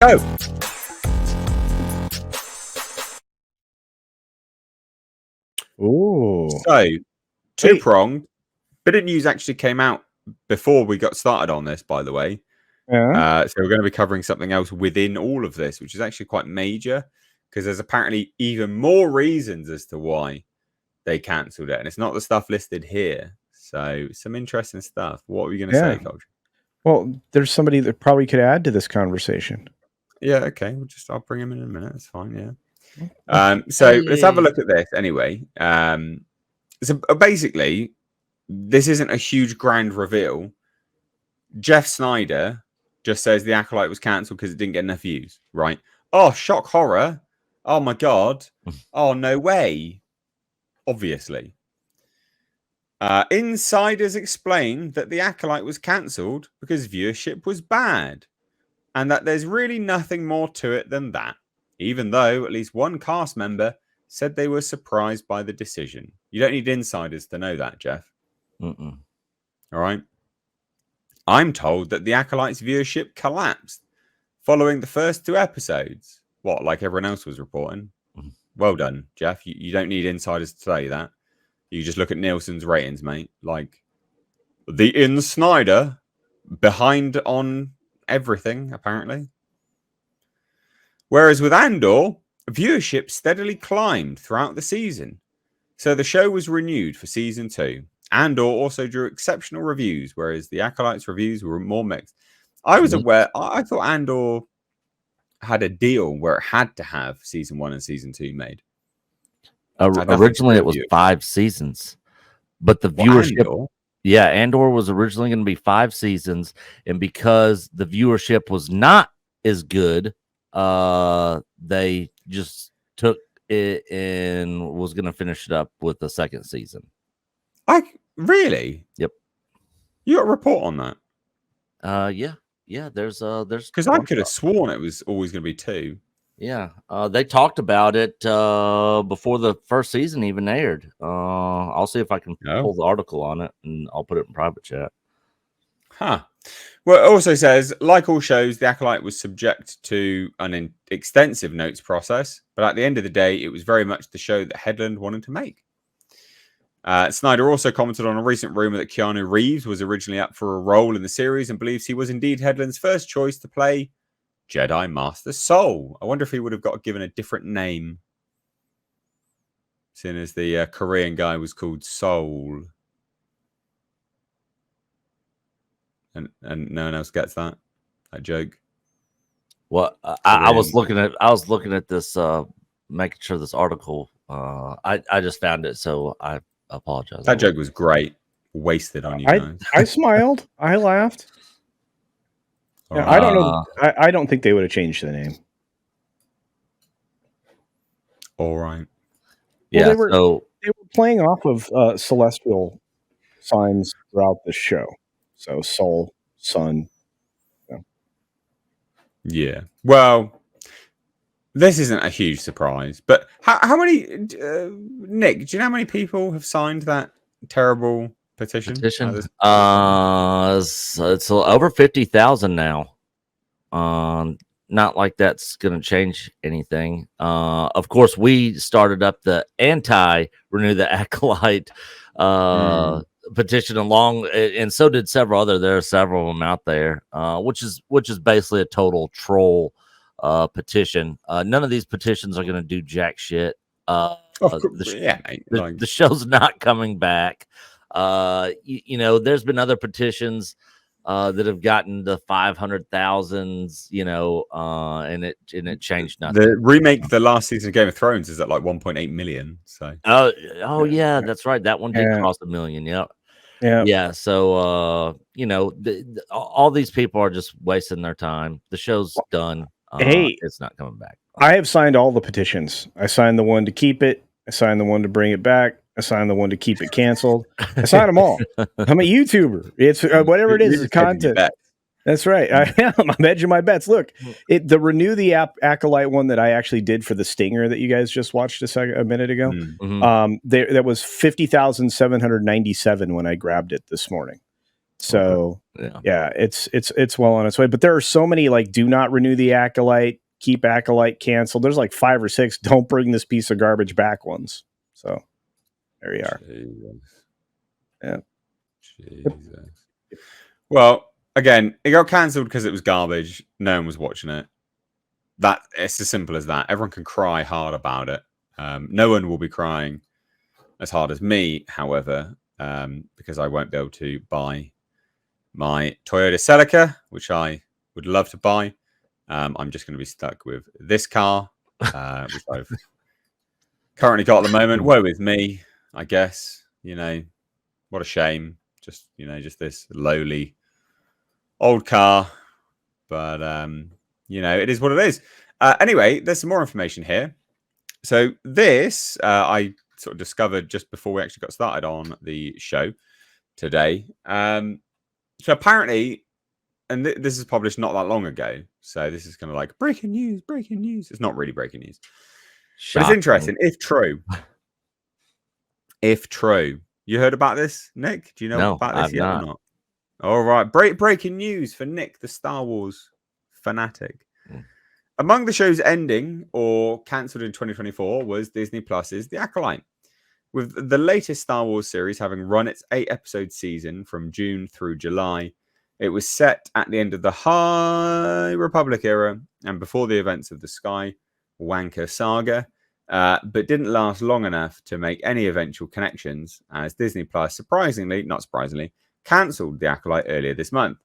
Go. Ooh. So, two-pronged. Bit of news actually came out before we got started on this, by the way. Yeah. So we're going to be covering something else within all of this, which is actually quite major, because there's apparently even more reasons as to why they cancelled it. And it's not the stuff listed here. So some interesting stuff. What were you going to say, Culture? Well, there's somebody that probably could add to this conversation. Yeah, okay. I'll bring him in a minute. That's fine, yeah. So let's have a look at this anyway. So basically, this isn't a huge grand reveal. Jeff Snyder just says the Acolyte was cancelled because it didn't get enough views, right? Oh, shock horror. Oh my God. Oh, no way. Obviously. Insiders explained that the Acolyte was cancelled because viewership was bad, and that there's really nothing more to it than that, even though at least one cast member said they were surprised by the decision. You don't need insiders to know that, Jeff. Mm-mm. All right. I'm told that the Acolyte's viewership collapsed following the first two episodes. What, like everyone else was reporting? Mm-hmm. Well done, Jeff. You don't need insiders to say that. You just look at Nielsen's ratings, mate. Like, the In Snyder behind on everything, apparently. Whereas with Andor, viewership steadily climbed throughout the season. So the show was renewed for season 2. Andor also drew exceptional reviews, whereas the Acolyte's reviews were more mixed. I was aware, I thought Andor had a deal where it had to have season 1 and season 2 made. Originally, it was 5 seasons, but the viewership. Andor? Yeah, Andor was originally going to be 5 seasons, and because the viewership was not as good, they just took it and was going to finish it up with the second season. Really? Yep. You got a report on that? Yeah. There's because I could have sworn it was always going to be 2. Yeah, they talked about it before the first season even aired. I'll see if I can pull the article on it, and I'll put it in private chat. Huh. Well, it also says, like all shows, The Acolyte was subject to an extensive notes process, but at the end of the day, it was very much the show that Headland wanted to make. Snyder also commented on a recent rumor that Keanu Reeves was originally up for a role in the series and believes he was indeed Headland's first choice to play Jedi Master Soul. I wonder if he would have got given a different name, seeing as the Korean guy was called Soul. And no one else gets that joke. Well, I was looking at this, making sure this article. I just found it, so I apologize. That joke was great. Wasted on you guys. I smiled. I laughed. Yeah, I don't know. I don't think they would have changed the name. All right. Yeah. Well, they were playing off of celestial signs throughout the show. So soul, sun. Yeah. Well, this isn't a huge surprise, but how many? Nick, do you know how many people have signed that terrible petition? It's over 50,000 now. Not like that's going to change anything. Of course, we started up the anti-renew the Acolyte petition along, and so did several other. There are several of them out there, which is basically a total troll petition. None of these petitions are going to do jack shit. The show's not coming back. There's been other petitions that have gotten the 500,000s, and it changed nothing. The remake, the last season of Game of Thrones, is at like 1.8 million. So yeah, that's right. That one did cost $1 million. Yeah. So all these people are just wasting their time. The show's done. It's not coming back. I have signed all the petitions. I signed the one to keep it. I signed the one to bring it back. I signed the one to keep it canceled. I signed them all. I'm a YouTuber. It's whatever it is, it's content. That's right. I am. I'm hedging my bets. Look, the renew the Acolyte one that I actually did for the Stinger that you guys just watched a minute ago. Mm-hmm. That was 50,797 when I grabbed it this morning. So yeah, it's well on its way. But there are so many like do not renew the Acolyte, keep Acolyte canceled. There's like 5 or 6 don't bring this piece of garbage back ones. So there you are. Jesus. Yeah. Jesus. Well, again, it got cancelled because it was garbage. No one was watching it. That it's as simple as that. Everyone can cry hard about it. No one will be crying as hard as me, however, because I won't be able to buy my Toyota Celica, which I would love to buy. I'm just going to be stuck with this car, which I've currently got at the moment. Woe with me, I guess. You know, what a shame. Just just this lowly old car, but it is what it is. Anyway, there's some more information here. So this I sort of discovered just before we actually got started on the show today. So apparently, and this is published not that long ago, so this is kind of like breaking news. It's not really breaking news, but it's interesting. If true, you heard about this, Nick? Do you know about this yet or not? All right, breaking news for Nick, the Star Wars fanatic. Among the shows ending or cancelled in 2024 was Disney Plus's The Acolyte, with the latest Star Wars series having run its 8-episode season from June through July. It was set at the end of the High Republic era and before the events of the Skywalker saga, but didn't last long enough to make any eventual connections, as Disney Plus, not surprisingly, cancelled The Acolyte earlier this month.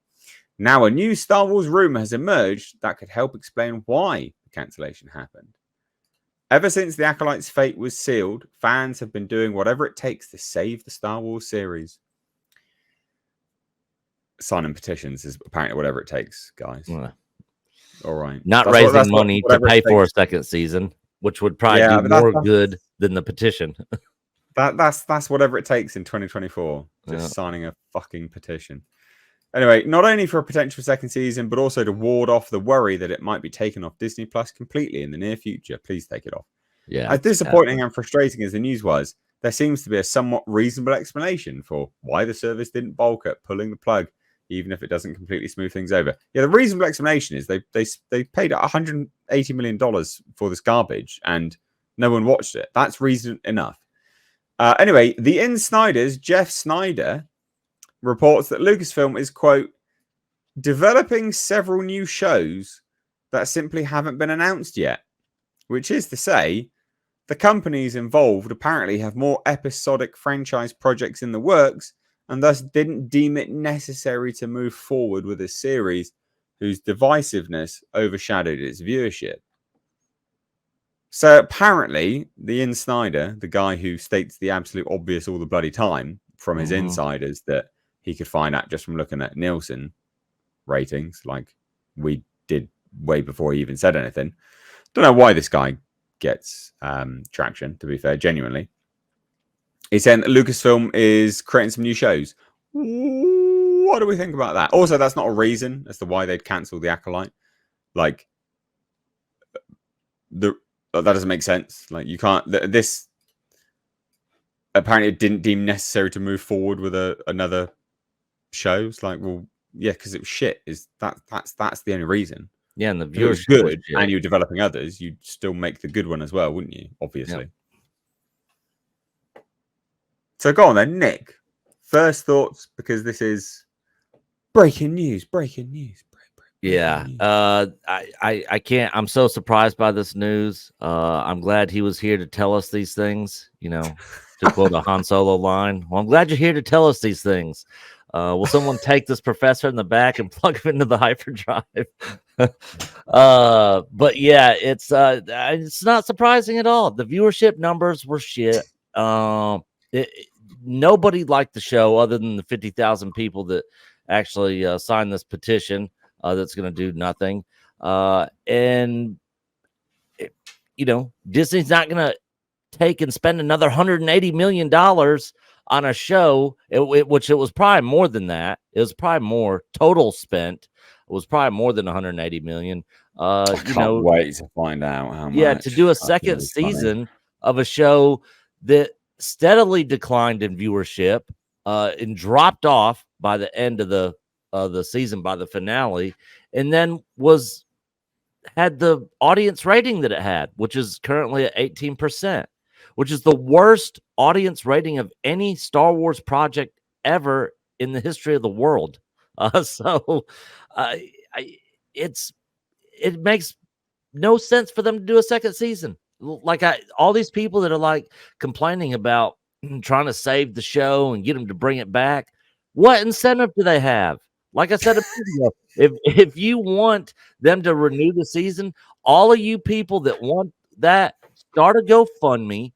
Now, a new Star Wars rumor has emerged that could help explain why the cancellation happened. Ever since The Acolyte's fate was sealed, fans have been doing whatever it takes to save the Star Wars series. Signing petitions is apparently whatever it takes, guys. All right. Not raising money to pay for a second season, which would probably do more good than the petition. That's whatever it takes in 2024. Just signing a fucking petition. Anyway, not only for a potential second season, but also to ward off the worry that it might be taken off Disney Plus completely in the near future. Please take it off. Yeah. As disappointing and frustrating as the news was, there seems to be a somewhat reasonable explanation for why the service didn't balk at pulling the plug, even if it doesn't completely smooth things over. Yeah, the reasonable explanation is they paid $180 million for this garbage and no one watched it. That's reason enough. Anyway, the Insider's Jeff Snyder reports that Lucasfilm is, quote, developing several new shows that simply haven't been announced yet, which is to say, the companies involved apparently have more episodic franchise projects in the works and thus didn't deem it necessary to move forward with a series whose divisiveness overshadowed its viewership. So apparently, the Insider, the guy who states the absolute obvious all the bloody time from his insiders that he could find out just from looking at Nielsen ratings, like we did way before he even said anything. Don't know why this guy gets traction, to be fair, genuinely. He's saying that Lucasfilm is creating some new shows. What do we think about that? Also, that's not a reason as to why they'd cancel The Acolyte. Like, that doesn't make sense. Like, you can't... This... Apparently, it didn't deem necessary to move forward with another show. It's like, well, yeah, because it was shit. That's the only reason. Yeah, and the viewership was good, and you're developing others. You'd still make the good one as well, wouldn't you? Obviously. Yep. So go on then, Nick. First thoughts, because this is breaking news. Yeah. I can't. I'm so surprised by this news. I'm glad he was here to tell us these things. You know, to quote a Han Solo line. Well, I'm glad you're here to tell us these things. Will someone take this professor in the back and plug him into the hyperdrive? But yeah, it's not surprising at all. The viewership numbers were shit. Nobody liked the show other than the 50,000 people that actually signed this petition that's going to do nothing. And Disney's not going to take and spend another $180 million on a show, which it was probably more than that. It was probably more total spent. It was probably more than 180 million. I can't wait to find out how much. Yeah, to do a second season of a show that steadily declined in viewership and dropped off by the end of the season, by the finale, and then had the audience rating that it had, which is currently at 18%, which is the worst audience rating of any Star Wars project ever in the history of the world. So it makes no sense for them to do a second season. Like all these people that are like complaining about trying to save the show and get them to bring it back. What incentive do they have? Like I said, if you want them to renew the season, all of you people that want that, start a GoFundMe,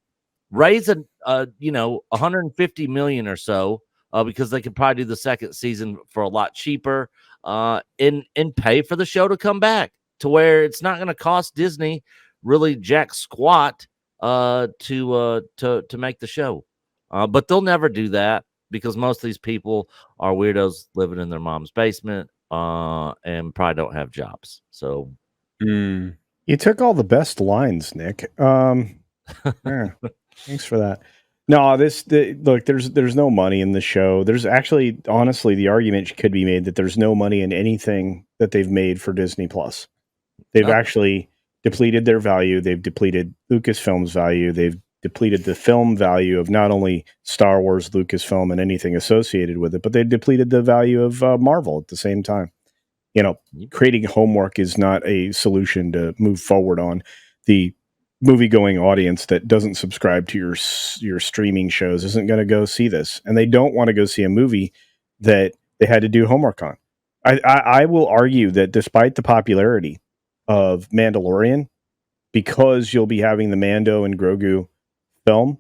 raise a 150 million or so, because they could probably do the second season for a lot cheaper, and pay for the show to come back to where it's not going to cost Disney really jack squat to make the show. But they'll never do that because most of these people are weirdos living in their mom's basement and probably don't have jobs. So you took all the best lines, Nick. Yeah, thanks for that. No, look, there's no money in the show. There's actually, honestly, the argument could be made that there's no money in anything that they've made for Disney Plus. They've actually depleted their value. They've depleted Lucasfilm's value. They've depleted the film value of not only Star Wars, Lucasfilm, and anything associated with it, but they've depleted the value of Marvel at the same time. Creating homework is not a solution to move forward on. The movie-going audience that doesn't subscribe to your streaming shows isn't going to go see this, and they don't want to go see a movie that they had to do homework on. I will argue that despite the popularity of Mandalorian, because you'll be having the Mando and Grogu film,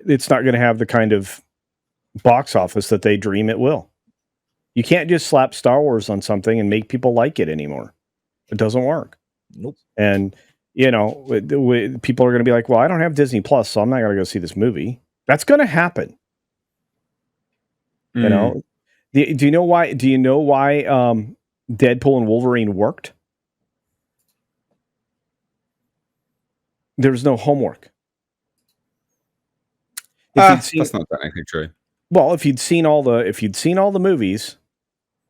it's not going to have the kind of box office that they dream it will. You can't just slap Star Wars on something and make people like it anymore. It doesn't work. Nope. And people are going to be like, well, I don't have Disney Plus, so I'm not going to go see this movie. That's going to happen. Do you know why? Do you know why Deadpool and Wolverine worked? There was no homework. That's not technically true. Well, if you'd seen all the movies,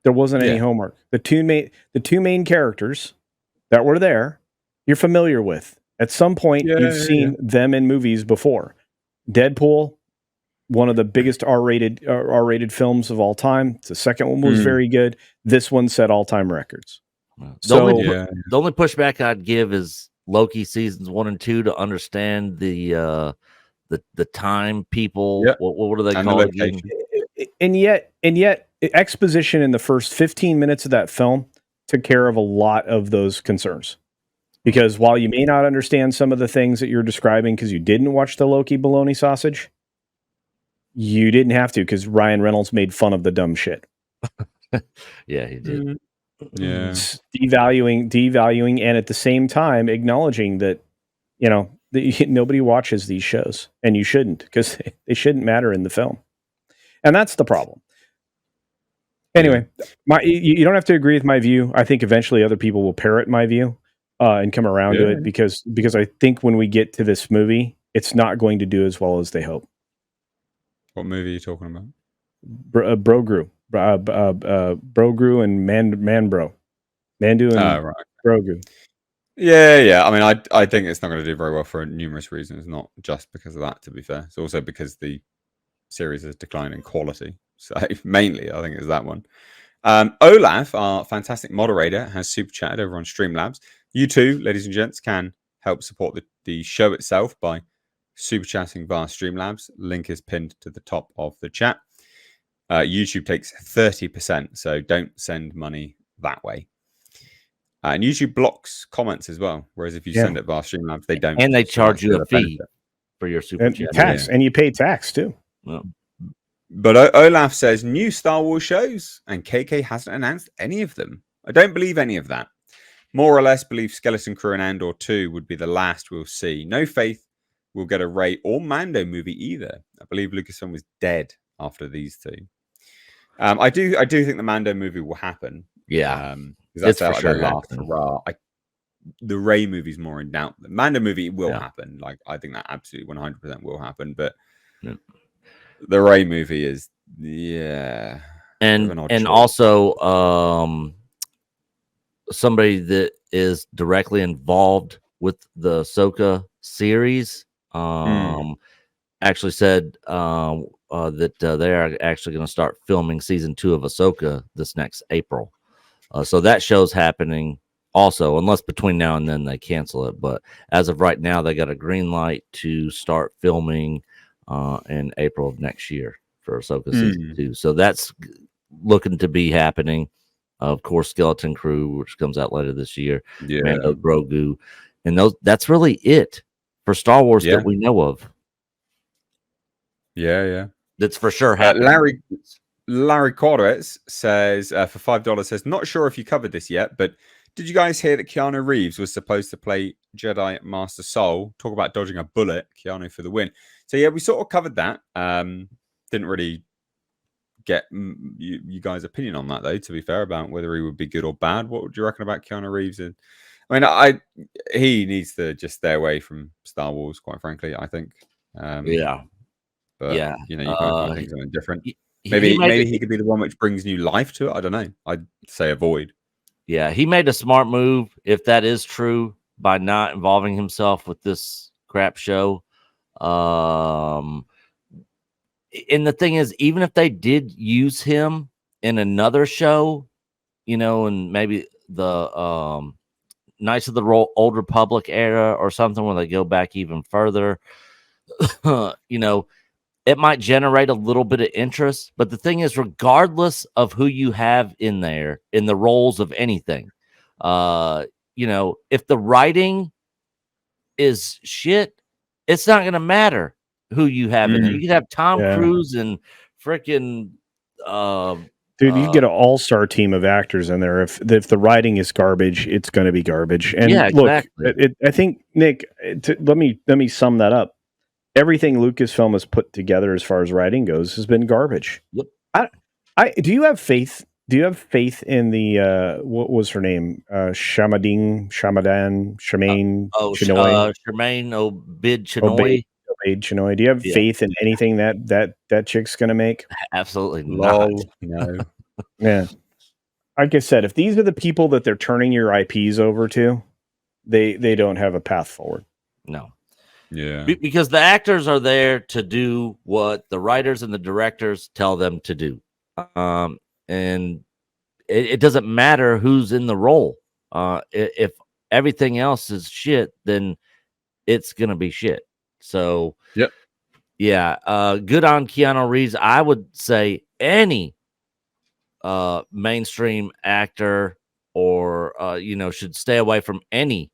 there wasn't any homework. The two main characters that were there, you're familiar with. At some point, you've seen them in movies before. Deadpool, one of the biggest R-rated films of all time. The second one was very good. This one set all-time records. The only pushback I'd give is Loki seasons 1 and 2 to understand the time people. What do they call it again? And yet, exposition in the first 15 minutes of that film took care of a lot of those concerns. Because while you may not understand some of the things that you're describing because you didn't watch the Loki bologna sausage, you didn't have to because Ryan Reynolds made fun of the dumb shit. Yeah, he did. Yeah, devaluing, and at the same time acknowledging that nobody watches these shows, and you shouldn't, because they shouldn't matter in the film, and that's the problem. Anyway, you don't have to agree with my view. I think eventually other people will parrot my view and come around to it because I think when we get to this movie, it's not going to do as well as they hope. What movie are you talking about? Brogru and Mandu and right. Grogu. Yeah. I mean, I think it's not going to do very well for numerous reasons, not just because of that, to be fair. It's also because the series has declined in quality. So mainly, I think it's that one. Olaf, our fantastic moderator, has super chatted over on Streamlabs. You too, ladies and gents, can help support the show itself by super chatting via Streamlabs. Link is pinned to the top of the chat. YouTube takes 30%, so don't send money that way. And YouTube blocks comments as well, whereas if you send it via Streamlabs, they don't. And they charge you a fee for your super chat. Tax, and you pay tax too. Well. But Olaf says new Star Wars shows, and KK hasn't announced any of them. I don't believe any of that. More or less believe Skeleton Crew and Andor 2 would be the last we'll see. No faith we'll get a Rey or Mando movie either. I believe Lucasfilm was dead after these two. I do think the Mando movie will happen. Yeah, that's for sure. The Rey movie is more in doubt. The Mando movie will happen. Like, I think that absolutely 100% will happen. But the Rey movie is, and also somebody that is directly involved with the Ahsoka series actually said that they are actually going to start filming season 2 of Ahsoka this next April. So that show's happening also, unless between now and then they cancel it. But as of right now, they got a green light to start filming in April of next year for Ahsoka season 2. So that's looking to be happening. Of course, Skeleton Crew, which comes out later this year, Mando Grogu, and that's really it for Star Wars that we know of. Yeah. That's for sure happening. Larry Cordes says for $5 says, not sure if you covered this yet, but did you guys hear that Keanu Reeves was supposed to play Jedi Master Soul? Talk about dodging a bullet, Keanu for the win. So yeah, we sort of covered that. Didn't really get you guys' opinion on that though, to be fair, about whether he would be good or bad. What would you reckon about Keanu Reeves? I mean, he needs to just stay away from Star Wars, quite frankly, I think. But you might think something different. Maybe he could be the one which brings new life to it. I don't know. I'd say avoid. Yeah, he made a smart move, if that is true, by not involving himself with this crap show. And the thing is, even if they did use him in another show, and maybe the Knights of the Old Republic era or something where they go back even further, it might generate a little bit of interest. But the thing is, regardless of who you have in there in the roles of anything, if the writing is shit, it's not going to matter who you have in there. You could have Tom Cruise and freaking dude, you get an all-star team of actors in there. If the writing is garbage, it's going to be garbage. And exactly. Look, I think, Nick, let me sum that up. Everything Lucasfilm has put together as far as writing goes has been garbage. Yep. Do you have faith? Do you have faith in the what was her name? Shamaine Shemaine Obid Chinoy. Chinoy. Do you have faith in anything that chick's gonna make? Absolutely not. No. Yeah. Like I said, if these are the people that they're turning your IPs over to, they don't have a path forward. No. Yeah. Because the actors are there to do what the writers and the directors tell them to do. And it doesn't matter who's in the role. If everything else is shit, then it's going to be shit. So, good on Keanu Reeves. I would say any mainstream actor or, should stay away from any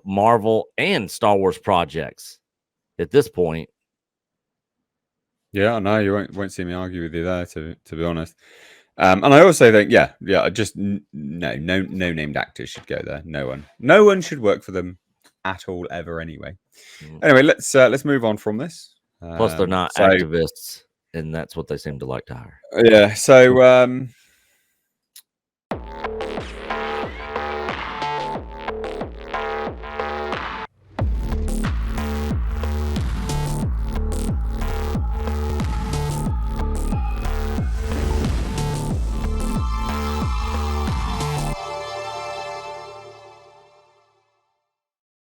Marvel and Star Wars projects at this point. Yeah, no, you won't see me argue with you there, to be honest. And I also think, just no named actors should go there. No one should work for them at all, ever. Anyway, anyway, let's move on from this. Plus, they're not activists, and that's what they seem to like to hire. Yeah. So